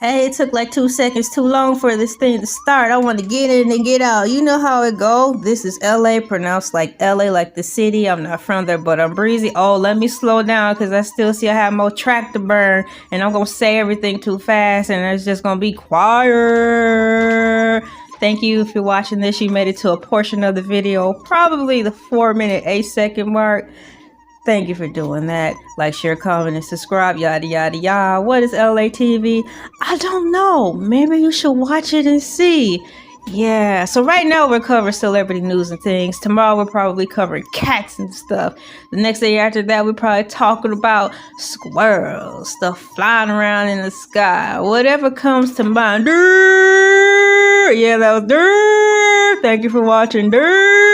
Hey, it took like 2 seconds too long for this thing to start. I want to get in and get out. You know how it go. This is LA, pronounced like LA, like the city. I'm not from there, but I'm breezy. Oh, let me slow down because I still see I have more track to burn. And I'm going to say everything too fast and it's just going to be quiet. Thank you if you're watching this. You made it to a portion of the video, probably the 4 minute, 8 second mark. Thank you for doing that. Like, share, comment, and subscribe, yada, yada, yada. What is LA TV? I don't know. Maybe you should watch it and see. Yeah, so right now we're covering celebrity news and things. Tomorrow we're probably covering cats and stuff. The next day after that, we're probably talking about squirrels, stuff flying around in the sky. Whatever comes to mind. Durr! Yeah, that was durr! Thank you for watching. Durr!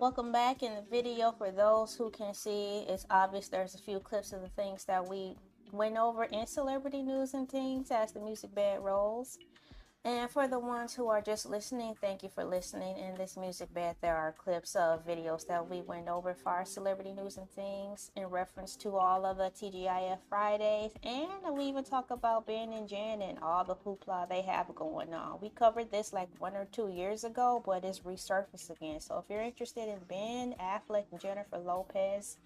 Welcome back. In the video, for those who can see, it's obvious there's a few clips of the things that we went over in celebrity news and things as the music bed rolls. And for the ones who are just listening, thank you for listening. In this music bed, there are clips of videos that we went over for our celebrity news and things in reference to all of the TGIF Fridays. And we even talk about Ben and Jen and all the hoopla they have going on. We covered this like 1 or 2 years ago, but it's resurfaced again. So if you're interested in Ben Affleck and Jennifer Lopez,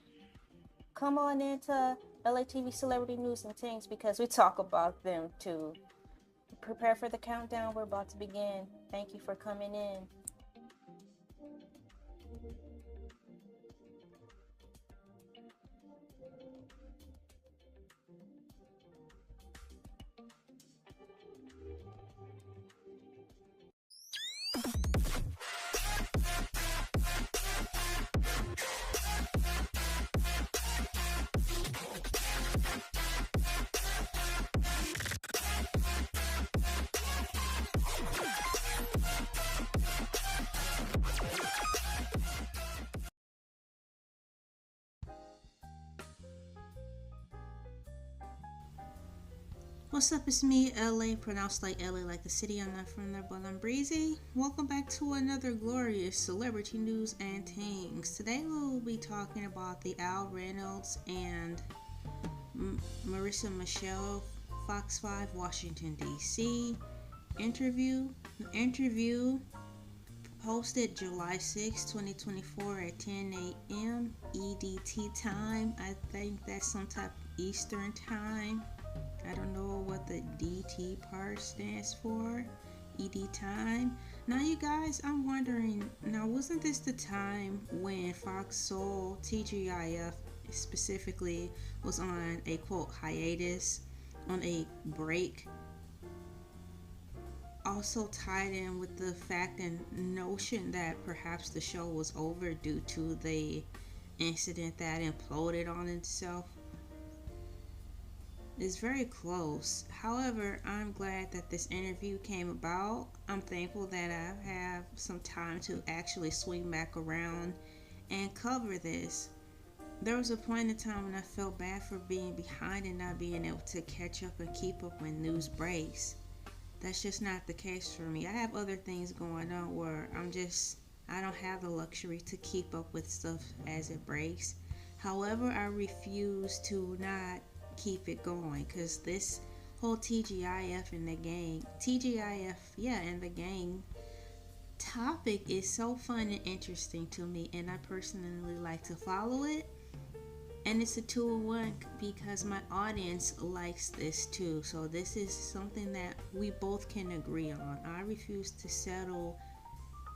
come on into LA TV Celebrity News and Things because we talk about them too. Prepare for the countdown. We're about to begin. Thank you for coming in. What's up, it's me, LA, pronounced like LA, like the city. I'm not from there, but I'm breezy. Welcome back to another glorious celebrity news and things. Today we'll be talking about the Reynolds and Marissa Michelle Fox 5 Washington DC interview. The interview posted July 6, 2024 at 10 a.m. EDT time. I think that's some type of Eastern time. I don't know what the DT part stands for. ED time. Now, you guys, I'm wondering, now wasn't this the time when Fox Soul TGIF specifically was on a quote hiatus, on a break? Also tied in with the fact and notion that perhaps the show was over due to the incident that imploded on itself. Is very close. However, I'm glad that this interview came about. I'm thankful that I have some time to actually swing back around and cover this. There was a point in time when I felt bad for being behind and not being able to catch up and keep up when news breaks. That's just not the case for me. I have other things going on where I don't have the luxury to keep up with stuff as it breaks. However, I refuse to not keep it going because this whole TGIF and the gang and the gang topic is so fun and interesting to me, and I personally like to follow it, and it's a 2-in-1 because my audience likes this too. So this is something that we both can agree on. I refuse to settle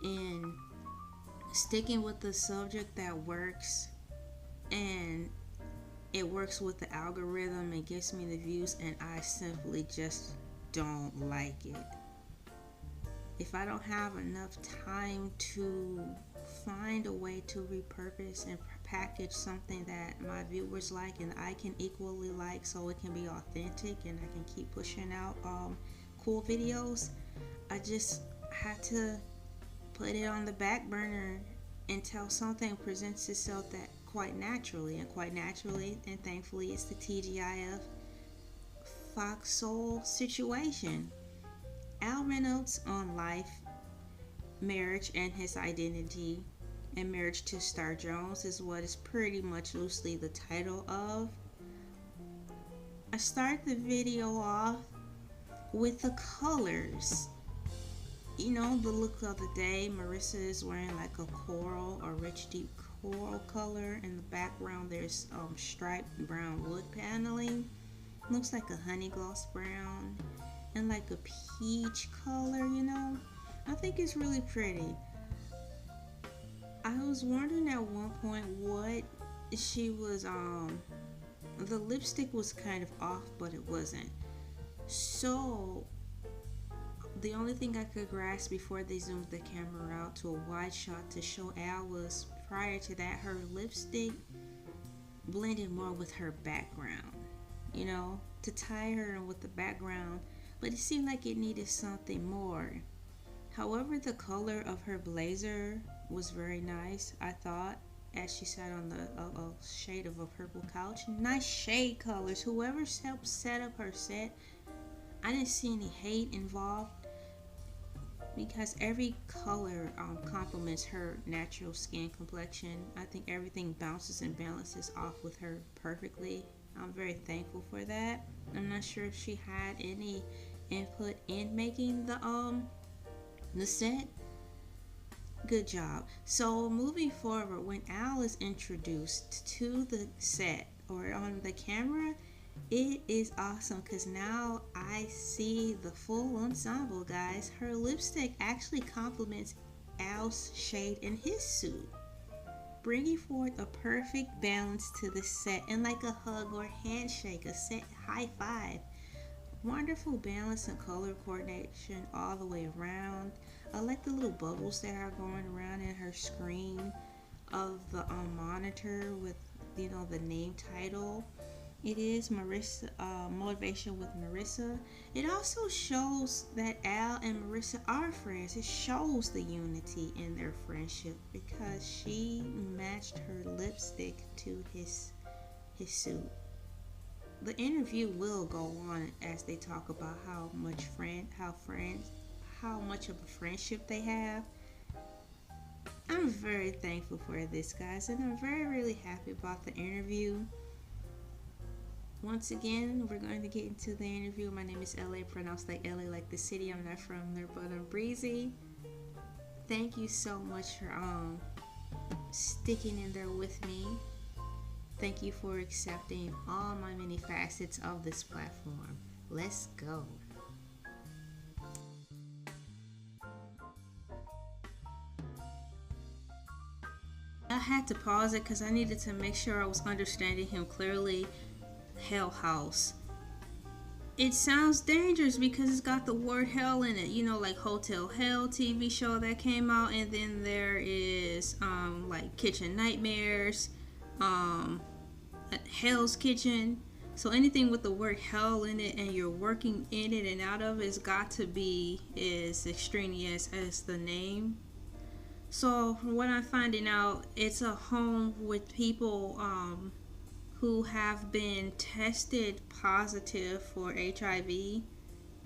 in sticking with the subject that works, and it works with the algorithm and gets me the views, and I simply just don't like it. If I don't have enough time to find a way to repurpose and package something that my viewers like and I can equally like, so it can be authentic and I can keep pushing out cool videos. I just had to put it on the back burner until something presents itself that quite naturally, and thankfully it's the TGIF Fox Soul situation. Al Reynolds on life, marriage and his identity, and marriage to Star Jones is what is pretty much loosely the title of. I start the video off with the colors. You know, the look of the day. Marissa is wearing like a coral or rich deep coral color. In the background there's striped brown wood paneling. Looks like a honey gloss brown and like a peach color, you know. I think it's really pretty. I was wondering at one point what she was the lipstick was kind of off, but it wasn't. So the only thing I could grasp before they zoomed the camera out to a wide shot to show Al was, prior to that, her lipstick blended more with her background, you know, to tie her in with the background, but it seemed like it needed something more. However, the color of her blazer was very nice, I thought, as she sat on the shade of a purple couch. Nice shade colors. Whoever set up her set, I didn't see any hate involved, because every color complements her natural skin complexion. I think everything bounces and balances off with her perfectly. I'm very thankful for that. I'm not sure if she had any input in making the set. Good job. So moving forward, when Al is introduced to the set or on the camera, it is awesome because now I see the full ensemble, guys. Her lipstick actually complements Al's shade in his suit, bringing forth a perfect balance to the set, and like a hug or handshake, a set high five. Wonderful balance and color coordination all the way around. I like the little bubbles that are going around in her screen of the monitor with, you know, the name title. It is Marissa, Motivation with Marissa. It also shows that Al and Marissa are friends. It shows the unity in their friendship because she matched her lipstick to his suit. The interview will go on as they talk about how much of a friendship they have. I'm very thankful for this, guys, and I'm really happy about the interview. Once again, we're going to get into the interview. My name is Elay, pronounced like LA, like the city. I'm not from there, but I'm breezy. Thank you so much for sticking in there with me. Thank you for accepting all my many facets of this platform. Let's go. I had to pause it because I needed to make sure I was understanding him clearly. Hell House. It sounds dangerous because it's got the word hell in it, you know, like Hotel Hell TV show that came out, and then there is like Kitchen Nightmares, Hell's Kitchen. So anything with the word hell in it and you're working in it and out of it's got to be as extraneous as the name. So from what I'm finding out, it's a home with people who have been tested positive for HIV,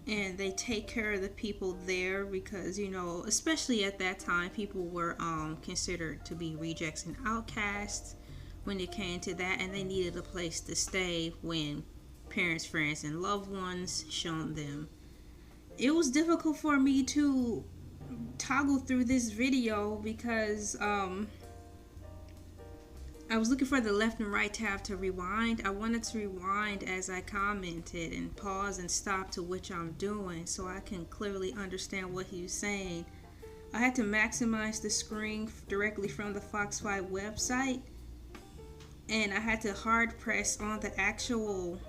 and they take care of the people there because, you know, especially at that time, people were considered to be rejects and outcasts when it came to that, and they needed a place to stay when parents, friends, and loved ones shunned them. It was difficult for me to toggle through this video because I was looking for the left and right tab to rewind. I wanted to rewind as I commented and pause and stop to which I'm doing so I can clearly understand what he was saying. I had to maximize the screen directly from the Fox 5 website, and I had to hard press on the actual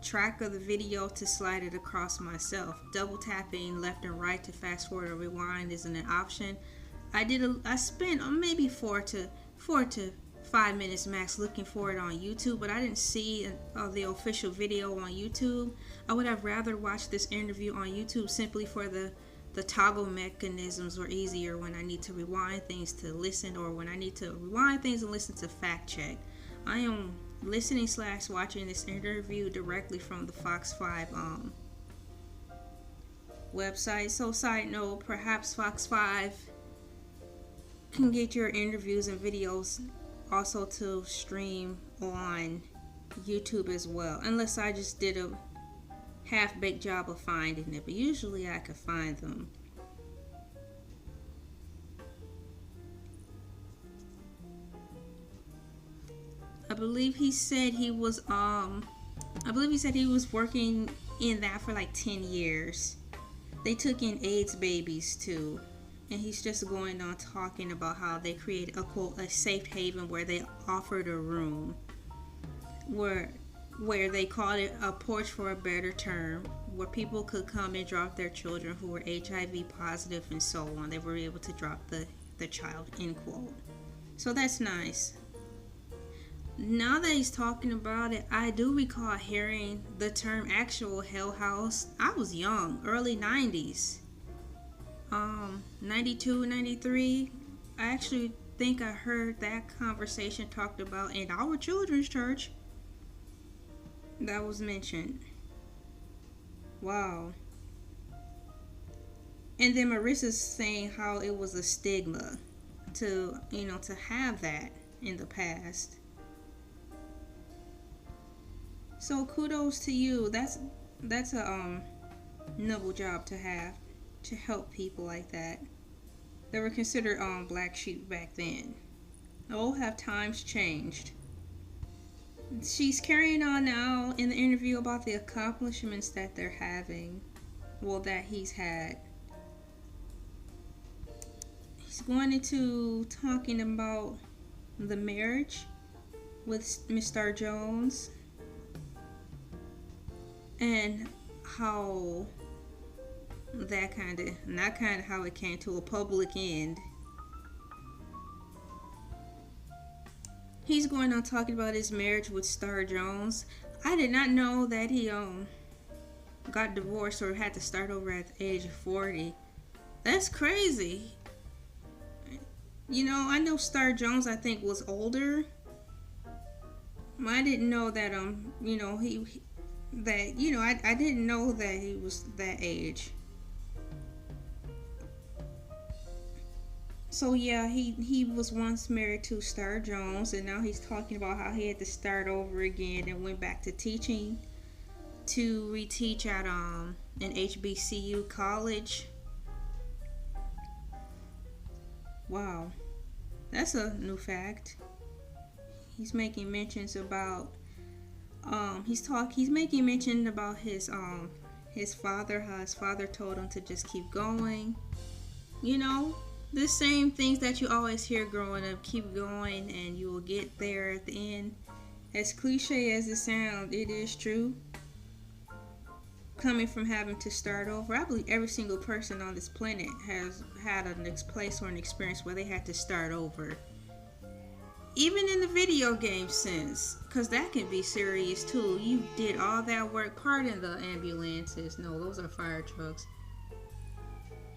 track of the video to slide it across myself. Double tapping left and right to fast forward or rewind isn't an option. I spent maybe 4 to 5 minutes max looking for it on YouTube, but I didn't see the official video on YouTube. I would have rather watched this interview on YouTube simply for the toggle mechanisms were easier when I need to rewind things to listen, or when I need to rewind things and listen to fact check. I am listening / watching this interview directly from the Fox 5 website. So side note, perhaps Fox 5 can get your interviews and videos also to stream on YouTube as well, unless I just did a half-baked job of finding it, but usually I could find them. I believe he said he was working in that for like 10 years. They took in AIDS babies too. And he's just going on talking about how they created a quote, a safe haven, where they offered a room where they called it a porch for a better term, where people could come and drop their children who were HIV positive and so on. They were able to drop the child, end quote. So that's nice. Now that he's talking about it, I do recall hearing the term actual hell house. I was young, early 90s. 92, 93. I actually think I heard that conversation talked about in our children's church. That was mentioned. Wow. And then Marissa's saying how it was a stigma to have that in the past. So kudos to you. That's a noble job to have, to help people like that. They were considered black sheep back then. Oh, have times changed. She's carrying on now in the interview about the accomplishments that they're having. Well, that he's had. He's going into talking about the marriage with Miss Star Jones and how how it came to a public end. He's going on talking about his marriage with Star Jones. I did not know that he got divorced or had to start over at the age of 40. That's crazy. I know Star Jones, I think, was older. I didn't know that I didn't know that he was that age. So yeah, he was once married to Star Jones, and now he's talking about how he had to start over again and went back to teaching, to reteach at an HBCU college. Wow, that's a new fact. He's making mentions about he's making mention about his father, how his father told him to just keep going. The same things that you always hear growing up, keep going and you will get there at the end. As cliche as it sounds, it is true. Coming from having to start over, I believe every single person on this planet has had a place or an experience where they had to start over. Even in the video game sense, because that can be serious too. You did all that work, pardon the ambulances, no, those are fire trucks.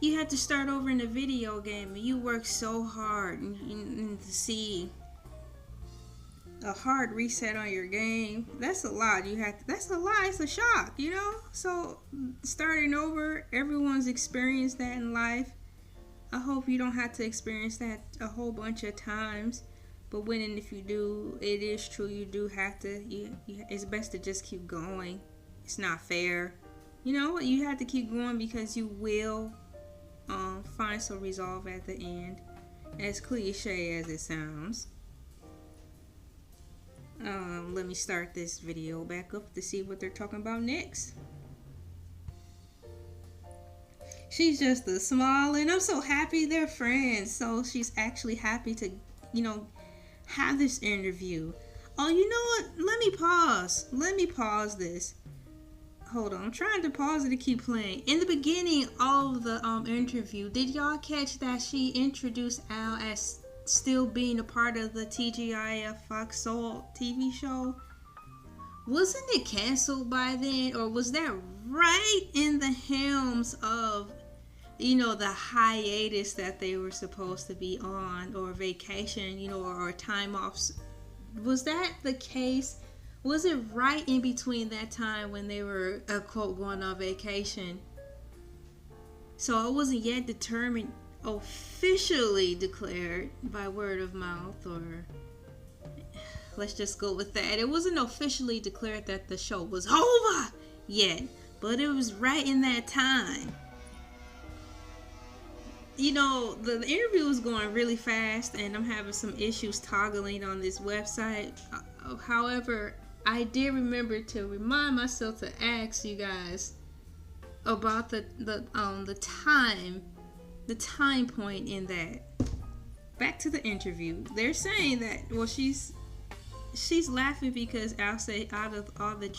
You had to start over in a video game, and you worked so hard, and to see a hard reset on your game, that's a lot. That's a lot. It's a shock, So starting over, everyone's experienced that in life. I hope you don't have to experience that a whole bunch of times. But when and if you do, it is true. You do have to. It's best to just keep going. It's not fair. You have to keep going because you will find some resolve at the end, as cliche as it sounds. Let me start this video back up to see what they're talking about next. She's just a smile, and I'm so happy they're friends. So she's actually happy to have this interview. Oh, you know what, let me pause this. Hold on, I'm trying to pause it to keep playing. In the beginning of the interview, did y'all catch that she introduced Al as still being a part of the TGIF Fox Soul TV show. Wasn't it canceled by then, or was that right in the helms of, the hiatus that they were supposed to be on, or vacation, or time off? Was that the case? Was it right in between that time when they were, quote, going on vacation? So it wasn't yet determined, officially declared by word of mouth, or let's just go with that. It wasn't officially declared that the show was over yet, but it was right in that time. The interview was going really fast, and I'm having some issues toggling on this website. However, I did remember to remind myself to ask you guys about the time point in that. Back to the interview. They're saying that, well, she's laughing because Al said out of all the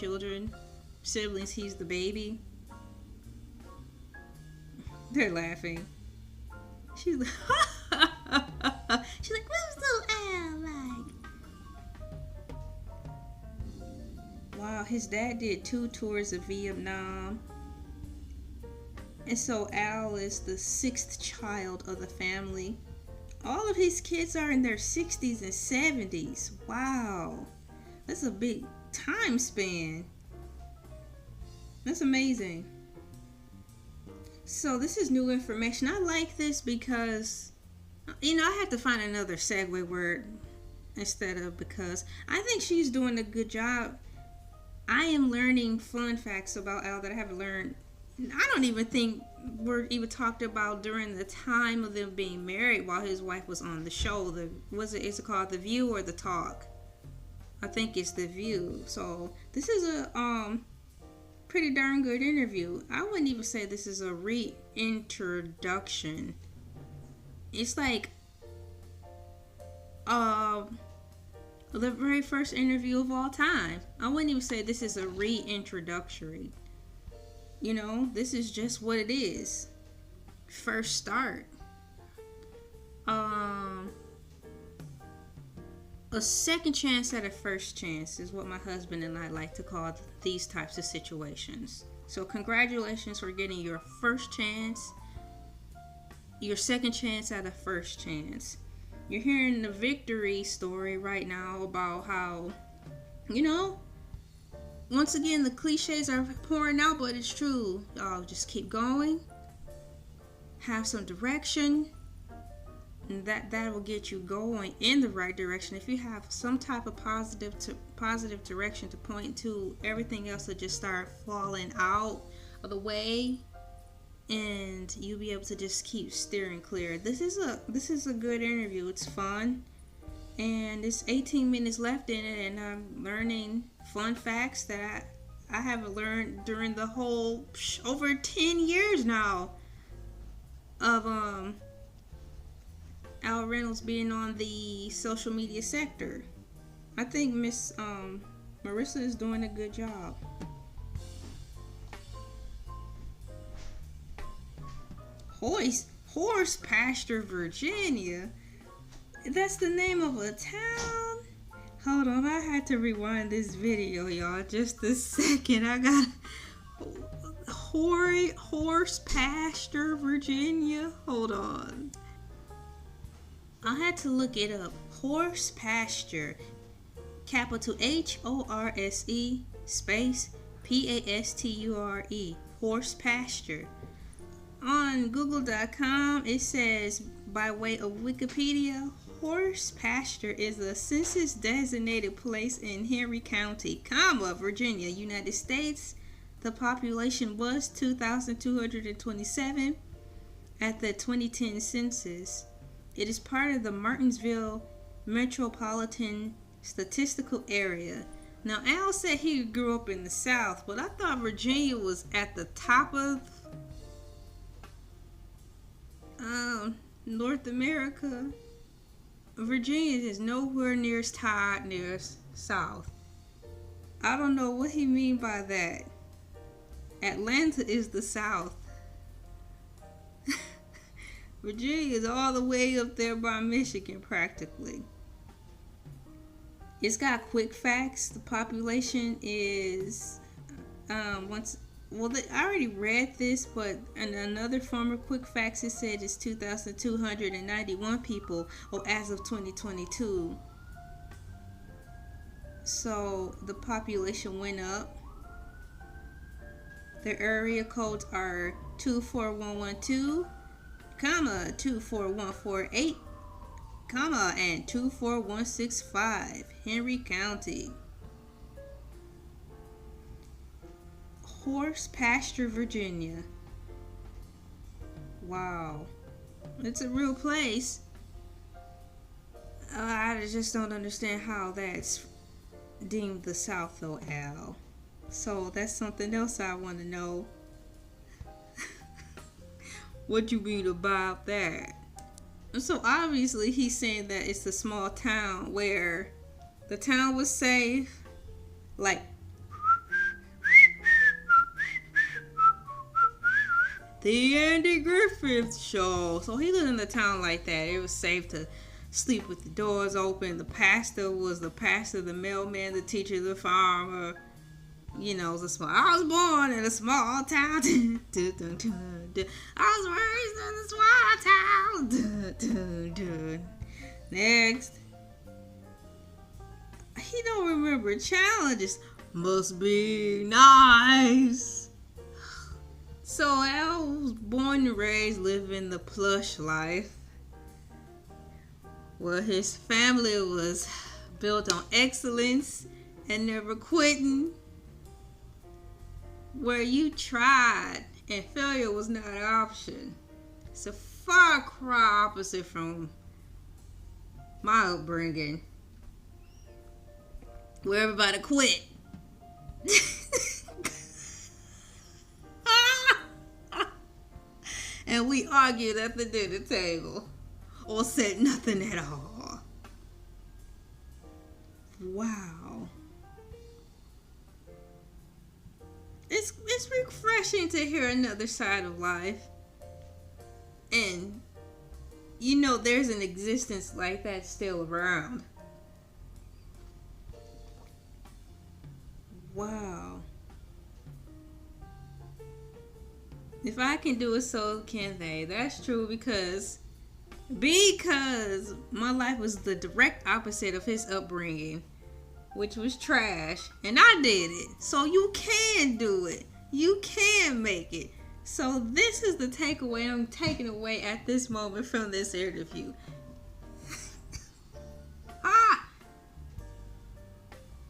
siblings, he's the baby. They're laughing. She's like, what's little Al like? Wow, his dad did 2 tours of Vietnam. And so Al is the 6th child of the family. All of his kids are in their 60s and 70s. Wow. That's a big time span. That's amazing. So this is new information. I like this because, I have to find another segue word instead of because. I think she's doing a good job. I am learning fun facts about Al that I haven't learned. I don't even think were even talked about during the time of them being married while his wife was on the show. Is it called The View or The Talk? I think it's The View. So this is a pretty darn good interview. I wouldn't even say this is a reintroduction. It's like the very first interview of all time. I wouldn't even say this is a reintroductory. This is just what it is. First start. A second chance at a first chance is what my husband and I like to call these types of situations. So congratulations for getting your first chance, your second chance at a first chance. You're hearing the victory story right now about how, once again, the cliches are pouring out, but it's true. Y'all just keep going. Have some direction. And that will get you going in the right direction. If you have some type of positive direction to point to, everything else will just start falling out of the way, and you'll be able to just keep steering clear. This is a good interview. It's fun, and it's 18 minutes left in it, and I'm learning fun facts that I haven't learned during the whole over 10 years now of Al Reynolds being on the social media sector. I think Miss Marissa is doing a good job. Horse Pasture, Virginia. That's the name of a town. Hold on, I had to rewind this video, y'all. Just a second. I got Horse Pasture, Virginia. Hold on. I had to look it up. Horse Pasture. Capital HORSE space PASTURE. Horse Pasture. On Google.com, it says, by way of Wikipedia, Horse Pasture is a census-designated place in Henry County, Virginia, United States. The population was 2,227 at the 2010 census. It is part of the Martinsville Metropolitan Statistical Area. Now, Al said he grew up in the South, but I thought Virginia was at the top of North America. Virginia is nowhere near as tied near South. I don't know what he mean by that. Atlanta is the South. Virginia is all the way up there by Michigan, practically. It's got quick facts. The population is I already read this, but in another form of quick facts, it said it's 2,291 people, as of 2022. So the population went up. Their area codes are 24112, 24148, and 24165, Henry County. Horse Pasture, Virginia. Wow. It's a real place. I just don't understand how that's deemed the South, though, Al. So that's something else I want to know. What you mean about that? So obviously he's saying that it's a small town where the town was safe. Like, the Andy Griffith Show. So he lived in a town like that. It was safe to sleep with the doors open. The pastor was the pastor, the mailman, the teacher, the farmer. You know, I was born in a small town. I was raised in a small town. Next. He don't remember challenges. Must be nice. So Al was born and raised living the plush life. Well, his family was built on excellence and never quitting. Where you tried and failure was not an option. It's a far cry opposite from my upbringing, where everybody quit. And we argued at the dinner table, or said nothing at all. Wow. It's refreshing to hear another side of life. And you know there's an existence like that still around. Wow. If I can do it, so can they. That's true because my life was the direct opposite of his upbringing, which was trash, and I did it. So you can do it. You can make it. So this is the takeaway I'm taking away at this moment from this interview.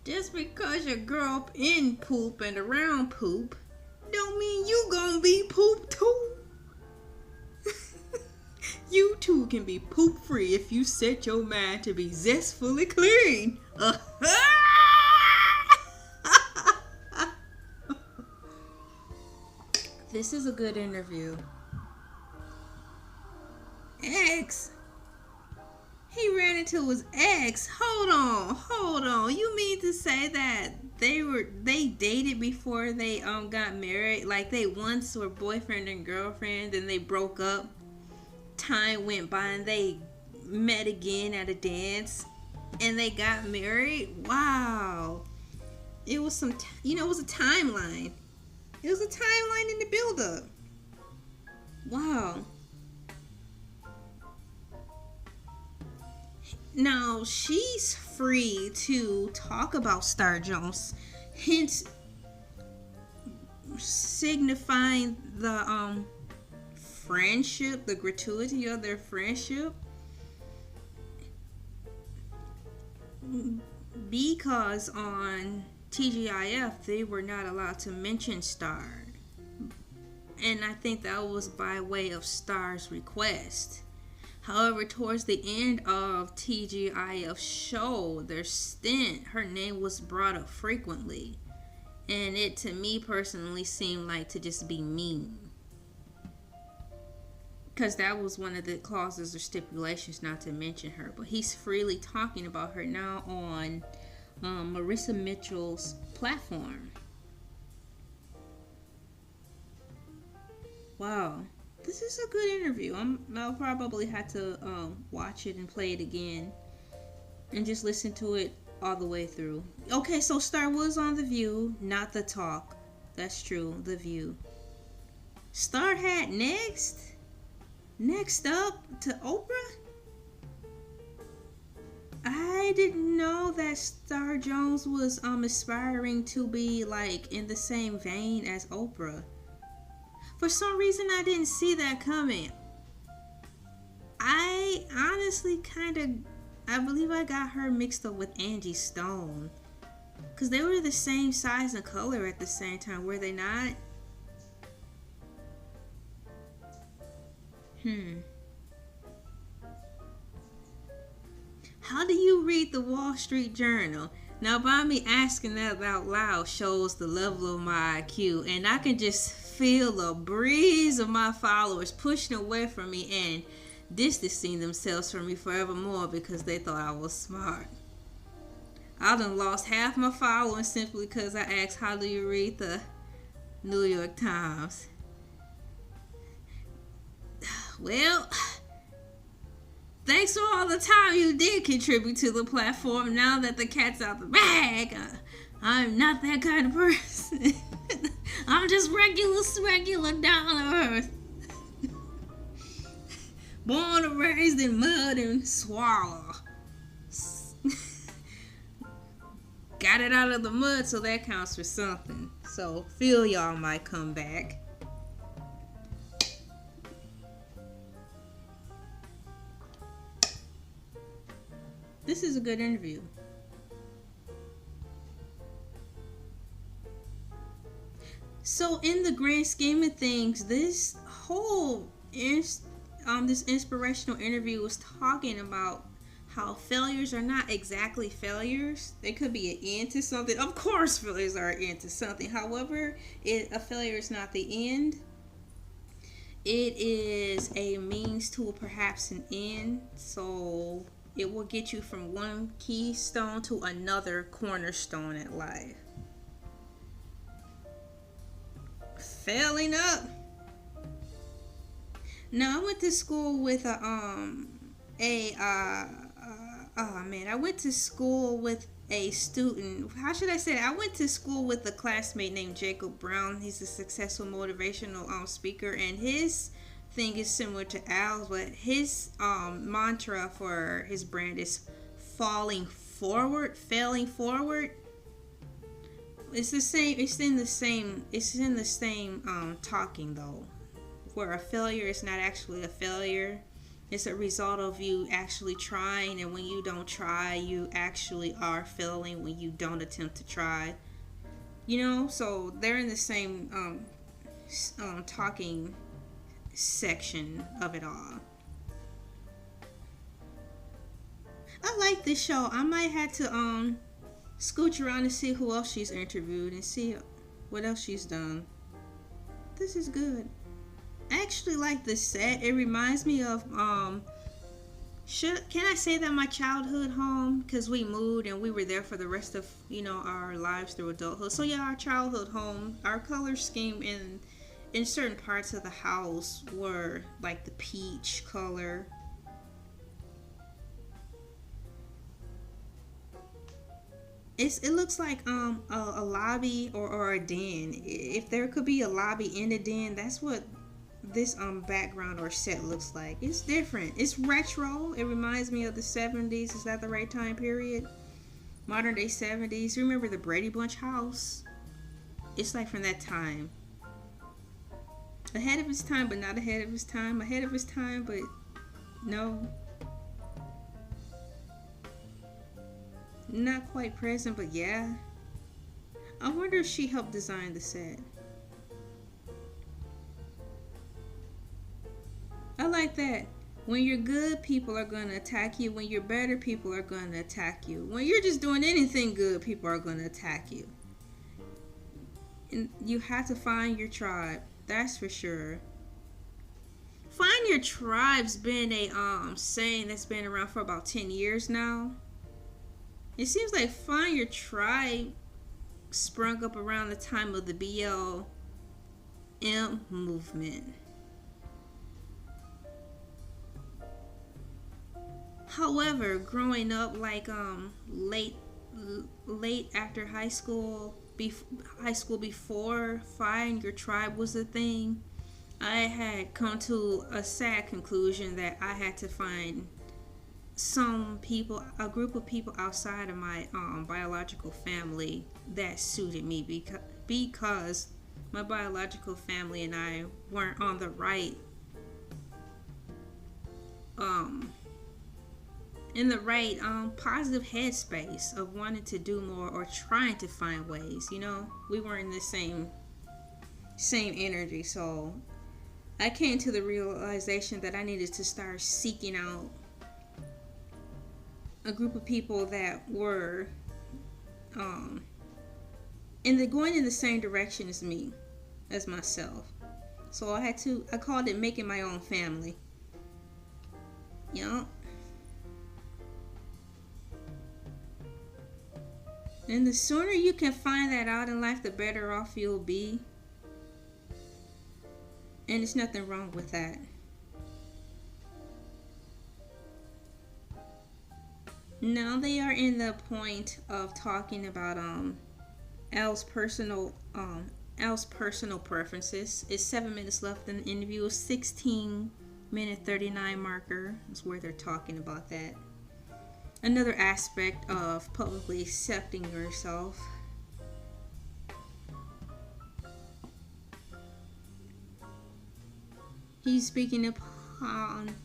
Just because you grow up in poop and around poop, don't mean you gonna be poop too. You too can be poop free if you set your mind to be zestfully clean. This is a good interview. Ex? He ran into his ex. Hold on. You mean to say that they dated before they got married? Like they once were boyfriend and girlfriend, and they broke up. Time went by and they met again at a dance, and they got married. Wow. It was it was a timeline. It was a timeline in the build-up. Wow. Now, she's free to talk about Star Jones, hence signifying the friendship, the gratuity of their friendship. Because on TGIF, they were not allowed to mention Star. And I think that was by way of Star's request. However, towards the end of TGIF's show, their stint, her name was brought up frequently. And it, to me personally, seemed like to just be mean. Because that was one of the clauses or stipulations not to mention her. But he's freely talking about her now on Marissa Mitchell's platform. Wow. This is a good interview. I'll probably have to watch it and play it again and just listen to it all the way through. Okay, so Star was on The View, not The Talk. That's true, The View. Star had next up to Oprah. I didn't know that Star Jones was aspiring to be like in the same vein as Oprah. For some reason, I didn't see that coming. I honestly I believe I got her mixed up with Angie Stone. Because they were the same size and color at the same time, were they not? How do you read the Wall Street Journal? Now, by me asking that out loud shows the level of my IQ, and I can just feel the breeze of my followers pushing away from me and distancing themselves from me forevermore because they thought I was smart. I done lost half my following simply because I asked, how do you read the New York Times? Well, thanks for all the time you did contribute to the platform. Now that the cat's out the bag, I'm not that kind of person. I'm just regular down to earth. Born and raised in mud and swallow. Got it out of the mud, so that counts for something. So feel y'all might come back. This is a good interview. So in the grand scheme of things, this whole this inspirational interview was talking about how failures are not exactly failures. They could be an end to something. Of course, failures are an end to something. However, a failure is not the end. It is a means to perhaps an end. So it will get you from one keystone to another cornerstone at life. Failing up. Now, I went to school with I went to school with a student. How should I say that? I went to school with a classmate named Jacob Brown. He's a successful motivational speaker, and his thing is similar to Al's, but his mantra for his brand is failing forward. It's the same. It's in the same talking though, where a failure is not actually a failure. It's a result of you actually trying, and when you don't try, you actually are failing when you don't attempt to try. So they're in the same talking section of it all. I like this show. I might have to scooch around and see who else she's interviewed and see what else she's done. This is good. I actually like this set. It reminds me of can I say that my childhood home, because we moved and we were there for the rest of our lives through adulthood. So yeah, our childhood home, our color scheme in certain parts of the house were like the peach color. It looks like a lobby or a den. If there could be a lobby in a den, that's what this background or set looks like. It's different. It's retro. It reminds me of the 70s. Is that the right time period? Modern day 70s. Remember the Brady Bunch house? It's like from that time. Ahead of his time, but not ahead of his time. Ahead of his time, but no. Not quite present, but yeah. I wonder if she helped design the set. I like that. When you're good, people are going to attack you. When you're better, people are going to attack you. When you're just doing anything good, people are going to attack you. And you have to find your tribe. That's for sure. Find your tribe's been a saying that's been around for about 10 years now. It seems like find your tribe sprung up around the time of the BLM movement. However, growing up like late after high school, high school before finding your tribe was a thing, I had come to a sad conclusion that I had to find some people, a group of people outside of my biological family that suited me, because my biological family and I weren't on the right in the right positive headspace of wanting to do more or trying to find ways. We weren't in the same energy. So I came to the realization that I needed to start seeking out a group of people that were going in the same direction as me, as myself. So I called it making my own family. And the sooner you can find that out in life, the better off you'll be. And there's nothing wrong with that. Now they are in the point of talking about Al's personal preferences. It's 7 minutes left in the interview. 16-minute 39 marker is where they're talking about that. Another aspect of publicly accepting yourself. He's speaking upon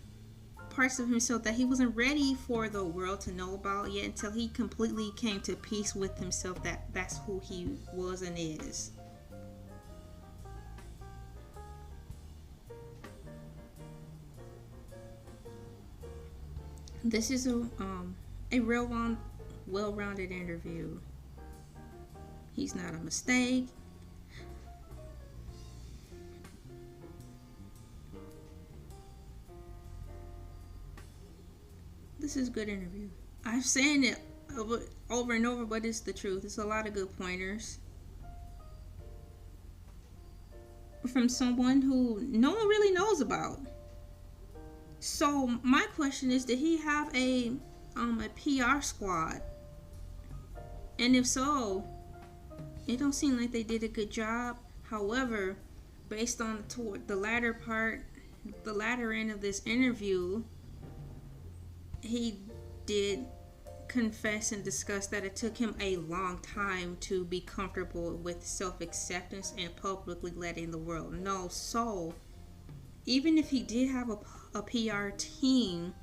parts of himself that he wasn't ready for the world to know about yet, until he completely came to peace with himself, that's who he was and is. This is a real well-rounded interview. He's not a mistake. This is a good interview. I've said it over and over, but it's the truth. It's a lot of good pointers from someone who no one really knows about. So my question is, did he have a PR squad? And if so, it don't seem like they did a good job. However, based on the latter end of this interview, he did confess and discuss that it took him a long time to be comfortable with self-acceptance and publicly letting the world know. So even if he did have a PR team,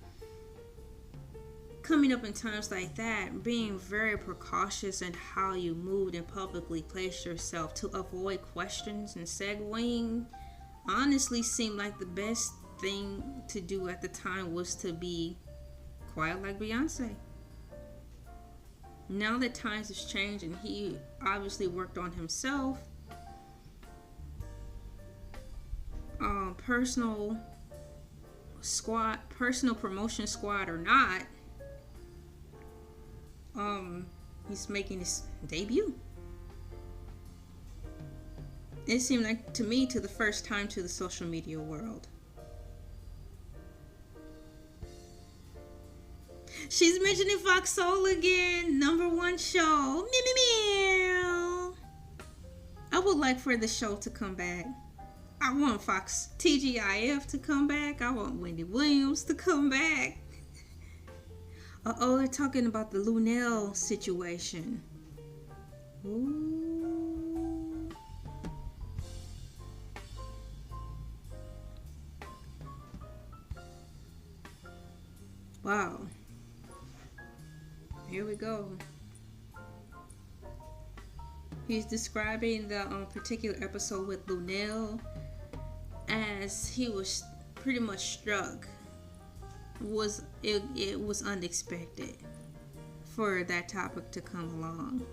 coming up in times like that, being very precautious in how you moved and publicly placed yourself to avoid questions and segueing, honestly seemed like the best thing to do at the time was to be quiet like Beyonce. Now that times have changed and he obviously worked on himself, personal promotion squad or not, he's making his debut. It seemed like to me to the first time to the social media world. She's mentioning Fox Soul again. #1 show. Meow. I would like for the show to come back. I want Fox TGIF to come back. I want Wendy Williams to come back. They're talking about the Lunel situation. Ooh. Wow. Here we go. He's describing the particular episode with Lunel as he was pretty much struck. It was unexpected for that topic to come along.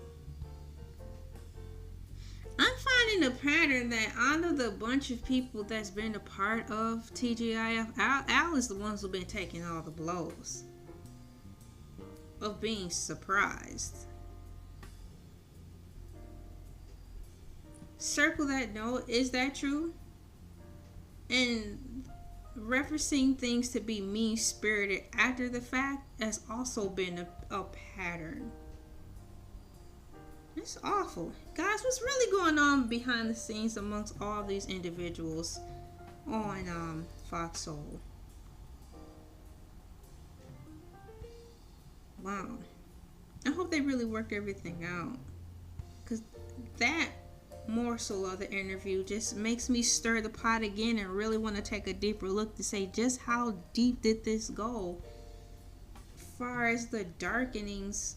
I'm finding a pattern that out of the bunch of people that's been a part of TGIF, Al is the ones who've been taking all the blows of being surprised. Circle that note. Is that true? And referencing things to be mean spirited after the fact has also been a pattern. It's awful. Guys, what's really going on behind the scenes amongst all these individuals on Fox Soul? Wow. I hope they really worked everything out. Because that morsel of the interview just makes me stir the pot again and really want to take a deeper look to say just how deep did this go. As far as the darkenings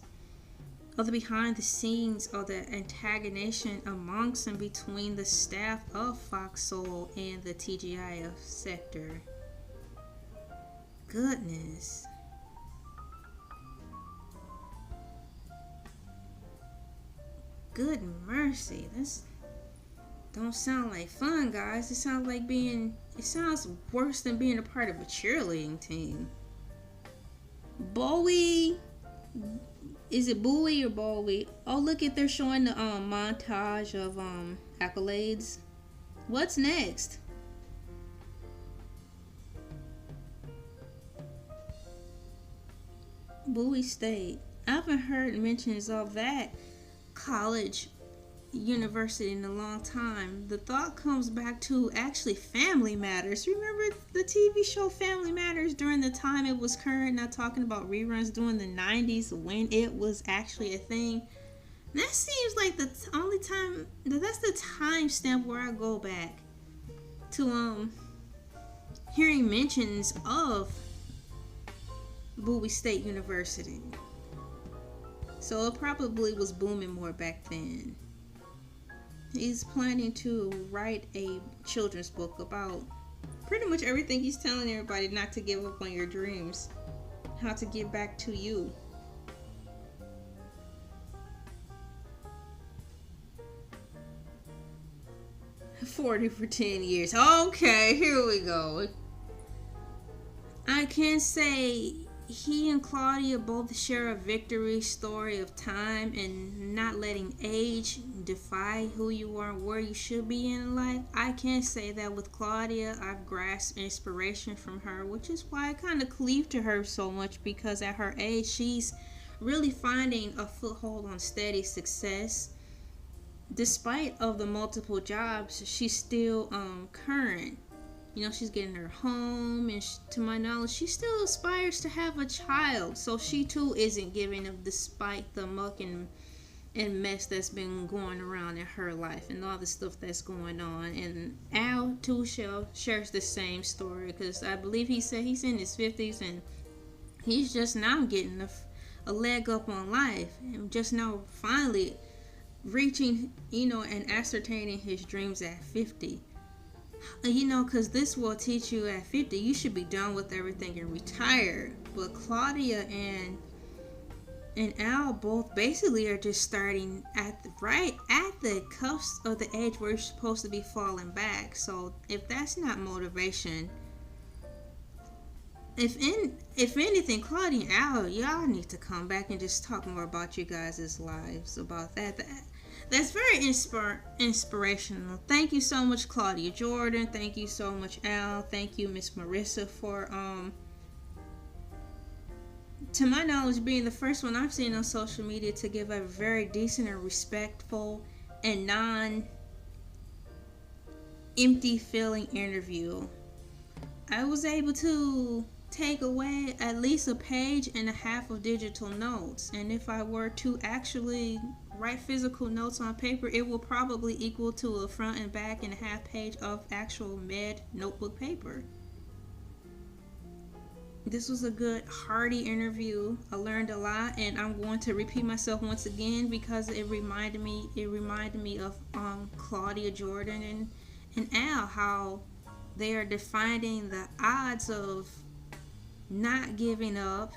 of the behind the scenes of the antagonization amongst and between the staff of Fox Soul and the TGIF sector. Goodness. Good mercy. This don't sound like fun, guys. It sounds worse than being a part of a cheerleading team. Bowie. Is it Bowie or Bowie? Oh, look at they're showing the montage of accolades. What's next? Bowie State. I haven't heard mentions of that college university in a long time. The thought comes back to actually Family Matters. Remember the TV show Family Matters during the time it was current, not talking about reruns during the 90s when it was actually a thing. That seems like the only time, that's the time stamp where I go back to hearing mentions of Bowie State University. So it probably was booming more back then. He's planning to write a children's book about pretty much everything he's telling everybody not to give up on your dreams. How to get back to you. $40 for 10 years. Okay, here we go. I can say he and Claudia both share a victory story of time and not letting age define who you are and where you should be in life. I can say that with Claudia, I've grasped inspiration from her, which is why I kind of cleave to her so much, because at her age, she's really finding a foothold on steady success. Despite of the multiple jobs, she's still current. You know, she's getting her home, and to my knowledge, she still aspires to have a child. So she too isn't giving up despite the muck and mess that's been going around in her life and all the stuff that's going on. And Al too shares the same story, because I believe he said he's in his 50s and he's just now getting a leg up on life and just now finally reaching, and ascertaining his dreams at 50. Because this will teach you at 50, you should be done with everything and retired. But Claudia and Al both basically are just starting at the cusp of the age where you're supposed to be falling back. So if that's not motivation, if anything, Claudia and Al, y'all need to come back and just talk more about you guys' lives about that. That's very inspirational. Thank you so much, Claudia Jordan. Thank you so much, Al. Thank you, Miss Marissa, for to my knowledge, being the first one I've seen on social media to give a very decent and respectful and non-empty feeling interview. I was able to take away at least a page and a half of digital notes, and if I were to actually write physical notes on paper, it will probably equal to a front and back and a half page of actual med notebook paper. This was a good, hearty interview. I learned a lot, and I'm going to repeat myself once again because it reminded me of Claudia Jordan and Al, how they are defining the odds of not giving up,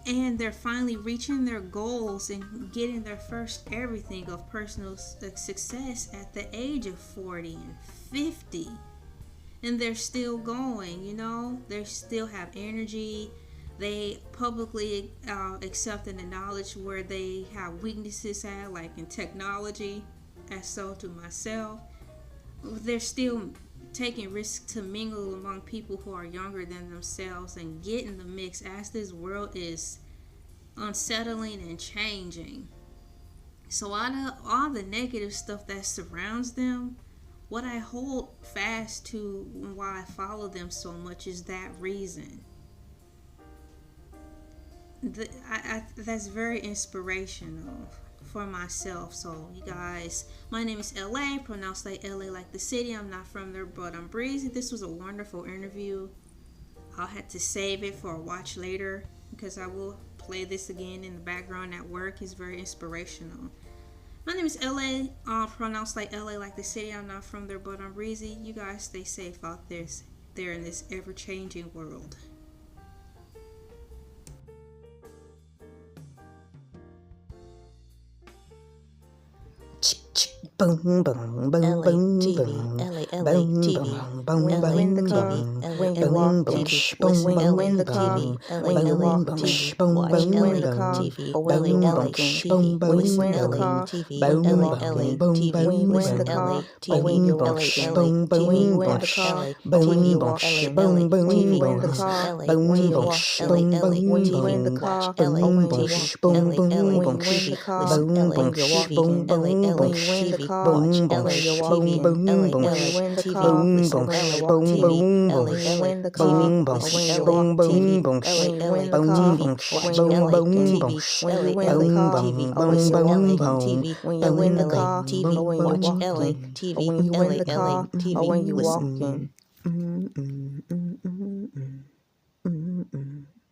and they're finally reaching their goals and getting their first everything of personal success at the age of 40 and 50. And they're still going, they still have energy. They publicly accepting the knowledge where they have weaknesses at, like in technology, as so to myself. They're still taking risks to mingle among people who are younger than themselves and get in the mix as this world is unsettling and changing. So out of all the negative stuff that surrounds them, what I hold fast to and why I follow them so much is that reason. That's very inspirational for myself. So you guys, my name is LA, pronounced like LA like the city. I'm not from there, but I'm breezy. This was a wonderful interview. I'll have to save it for a watch later because I will play this again in the background at work. It's very inspirational. My name is LA, pronounced like LA like the city. I'm not from there, but I'm breezy. You guys stay safe out there in this ever-changing world. Boom, boom, boom, boom, boom, LA TV, win the car, when you walk TV, listen, win the TV, when you walk TV, watch LA TV, when you LA TV, listen, LA TV, LA TV, win the car, when you LA TV, win the car, when you walk LA TV, win the car, when you walk LA TV, win the car, LA TV, LA win the car, when you walk LA TV. Watch LA TV, LA win the car, listen LA TV, LA win the car, when you walk TV, LA win the car, watch LA TV, when you win the car, listen LA TV, when you win the car, TV, watch LA TV, when you win the car, when you walk in.